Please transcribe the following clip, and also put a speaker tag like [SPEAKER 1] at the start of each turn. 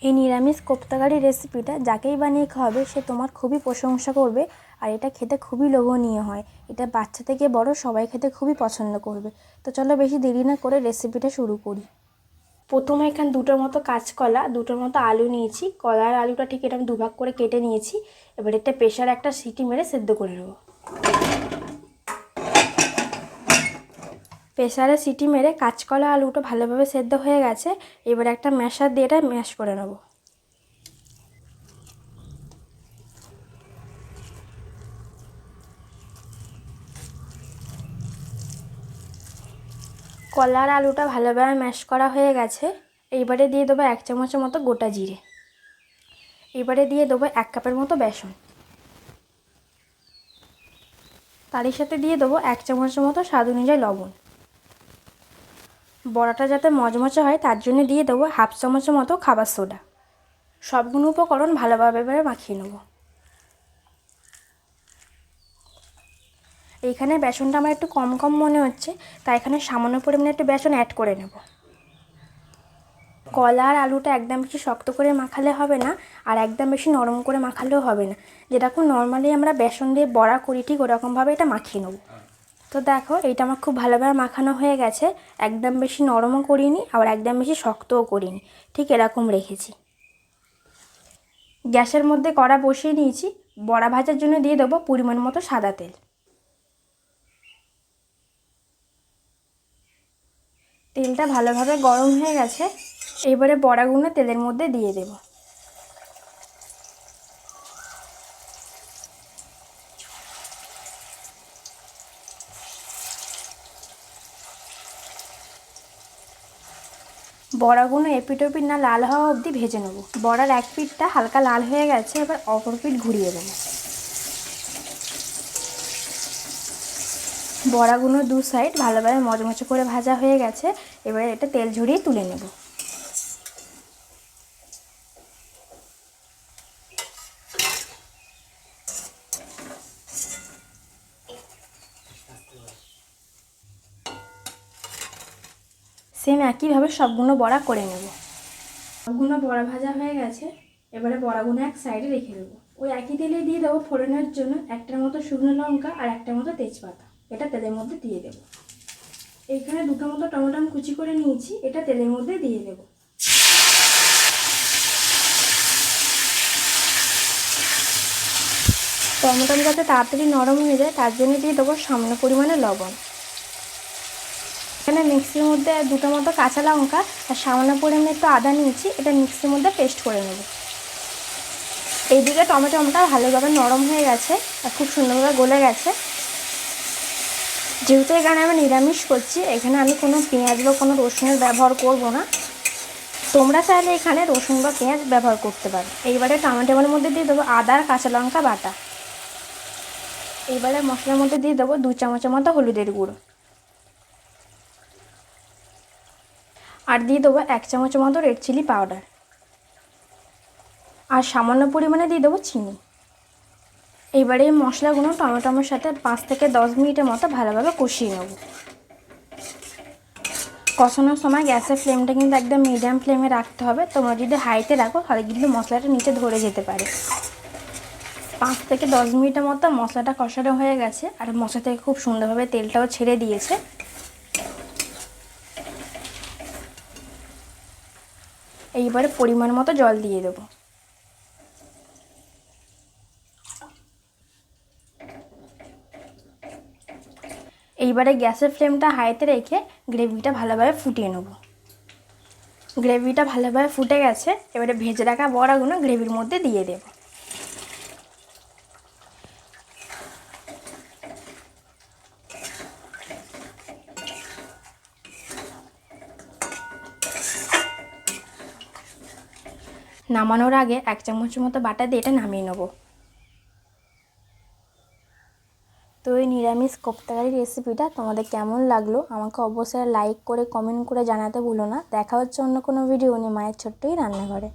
[SPEAKER 1] এই নিরামিষ কোপ্তাকারি রেসিপিটা যাকেই বানিয়ে খাওয়াবে সে তোমার খুবই প্রশংসা করবে। আর এটা খেতে খুবই লোভনীয় হয়। এটা বাচ্চা থেকে বড় সবাই খেতে খুবই পছন্দ করবে। তো চলো বেশি দেরি না করে রেসিপিটা শুরু করি। প্রথমে এখানে দুটোর মতো কাঁচকলা, দুটোর মতো আলু নিয়েছি। কলা আর আলুটা ঠিক এরকম দুভাগ করে কেটে নিয়েছি। এবার এটা প্রেশারে একটা সিটি মেরে সেদ্ধ করে নেব। প্রেসারে সিটি মেরে কাঁচকলা আলুটা ভালোভাবে সেদ্ধ হয়ে গেছে। এবার একটা ম্যাশার দিয়ে এটা ম্যাশ করে নেব। কলার আলুটা ভালোভাবে ম্যাশ করা হয়ে গেছে। এইবারে দিয়ে দেবো 1 চামচের মতো গোটা জিরে। এবারে দিয়ে দেবো 1 কাপের মতো বেসন। তারই সাথে দিয়ে দেবো 1 চামচের মতো স্বাদ অনুযায়ী লবণ। বড়াটা যাতে মচমচে হয় তার জন্য দিয়ে দেবো 1/2 চামচের মতো খাবার সোডা। সবগুলো উপকরণ ভালোভাবে এবারে মাখিয়ে নেব। এইখানে বেসনটা আমার একটু কম কম মনে হচ্ছে, তাই এখানে সামান্য পরিমাণে একটু বেসন অ্যাড করে নেব। কলা আর আলুটা একদম বেশি শক্ত করে মাখালে হবে না, আর একদম বেশি নরম করে মাখালেও হবে না। যেরকম নর্মালি আমরা বেসন দিয়ে বড়া করি ঠিক ওরকমভাবে এটা মাখিয়ে নেব। তো দেখো এইটা আমার খুব ভালোভাবে মাখানো হয়ে গেছে। একদম বেশি নরমও করিনি আবার একদম বেশি শক্তও করিনি, ঠিক এরকম রেখেছি। গ্যাসের মধ্যে কড়া বসিয়ে নিয়েছি। বড়া ভাজার জন্য দিয়ে দেবো পরিমাণ মতো সাদা তেল। তেলটা ভালোভাবে গরম হয়ে গেছে। এবারে বড়াগুলো তেলের মধ্যে দিয়ে দেব। বড়াগুলো এপিট ওপিট না লাল হওয়া অবধি ভেজে নেব। বড়ার এক পিঠটা হালকা লাল হয়ে গেছে, এবার অপর পিঠ ঘুরিয়ে দেব। বড়াগুলো দু সাইড ভালোভাবে মচমচে করে ভাজা হয়ে গেছে। এবারে এটা তেল ঝরিয়ে তুলে নেব। সেম একইভাবে সবগুলো বড়া করে নেব। সবগুলো বড়া ভাজা হয়ে গেছে। এবারে বড়াগুলো এক সাইডে রেখে দেবো। ওই একই তেলে দিয়ে দেবো ফোড়নের জন্য 1টার মতো শুকনো লঙ্কা আর 1টার মতো তেজপাতা। এটা তেলের মধ্যে দিয়ে দেবো। এইখানে 2টো মতো টমেটো কুচি করে নিয়েছি, এটা তেলের মধ্যে দিয়ে দেবো। টমেটো যাতে তাড়াতাড়ি নরম হয়ে যায় তার জন্য দিয়ে দেবো সামান্য পরিমাণে লবণ। এখানে মিক্সির মধ্যে 2টো মতো কাঁচা লঙ্কা আর সামান্য পরিমাণে একটু আদা নিয়েছি, এটা মিক্সির মধ্যে পেস্ট করে নেব। এইদিকে টমেটোটা ভালোভাবে নরম হয়ে গেছে আর খুব সুন্দরভাবে গলে গেছে। যেহেতু এখানে আমি নিরামিষ করছি, এখানে আমি কোনো পেঁয়াজ বা কোনো রসুনের ব্যবহার করব না। তোমরা চাইলে এখানে রসুন বা পেঁয়াজ ব্যবহার করতে পারো। এইবারে টমেটোর মধ্যে দিয়ে দেবো আদা আর কাঁচা লঙ্কা বাটা। এইবারে মশলার মধ্যে দিয়ে দেবো 2 চামচের মতো হলুদের গুঁড়ো। আর দিয়ে দেবো 1 চামচের মতো রেড চিলি পাউডার। আর সামান্য পরিমাণে দিয়ে দেবো চিনি। এইবারে এই মশলাগুলো টমেটোর সাথে 5 থেকে 10 মিনিটের মতো ভালোভাবে কষিয়ে নেব। কষানোর সময় গ্যাসের ফ্লেমটা কিন্তু একদম মিডিয়াম ফ্লেমে রাখতে হবে। তোমরা যদি হাইতে রাখো তাহলে কিন্তু মশলাটা নিচে ধরে যেতে পারে। 5 থেকে 10 মিনিটের মতো মশলাটা কষানো হয়ে গেছে আর মশলা থেকে খুব সুন্দরভাবে তেলটাও ছেড়ে দিয়েছে। এইবারে পরিমাণ মতো জল দিয়ে দেবো। এইবারে গ্যাসের ফ্লেমটা হাইতে রেখে গ্রেভিটা ভালোভাবে ফুটিয়ে নেব। গ্রেভিটা ভালোভাবে ফুটে গেছে। এবারে ভেজে রাখা বড়াগুলো গ্রেভির মধ্যে দিয়ে দেব। নামানোর আগে 1 চামচের মতো বাটা দিয়ে এটা নামিয়ে নেব। তো এই নিরামিষ কোপ্তাকারি রেসিপিটা তোমাদের কেমন লাগলো আমাকে অবশ্যই লাইক করে কমেন্ট করে জানাতে ভুলো না। দেখা হচ্ছে অন্য কোনো ভিডিও নিয়ে মায়ের ছোট্টই রান্নাঘরে।